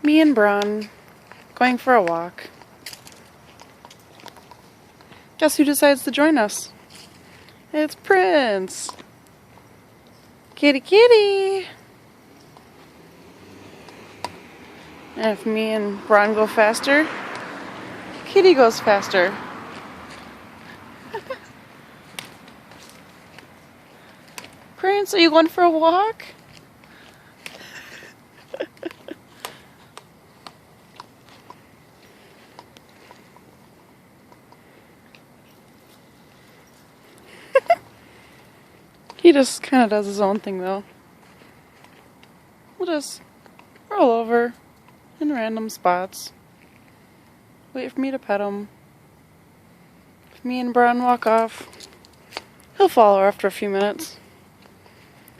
Me and Braun going for a walk. Guess who decides to join us? It's Prince. Kitty, kitty. And if me and Braun go faster, Kitty goes faster. Prince, are you going for a walk? He just kind of does his own thing though. We'll just roll over in random spots. Wait for me to pet him. If me and Braun walk off, he'll follow after a few minutes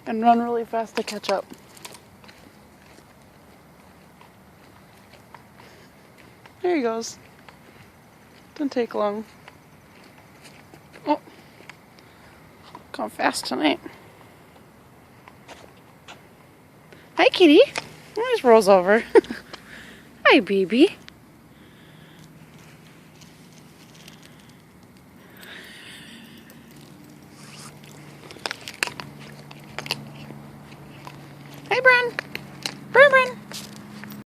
and run really fast to catch up. There he goes. Didn't take long. Oh, going fast tonight. Hi, kitty. He just rolls over. Hi, baby.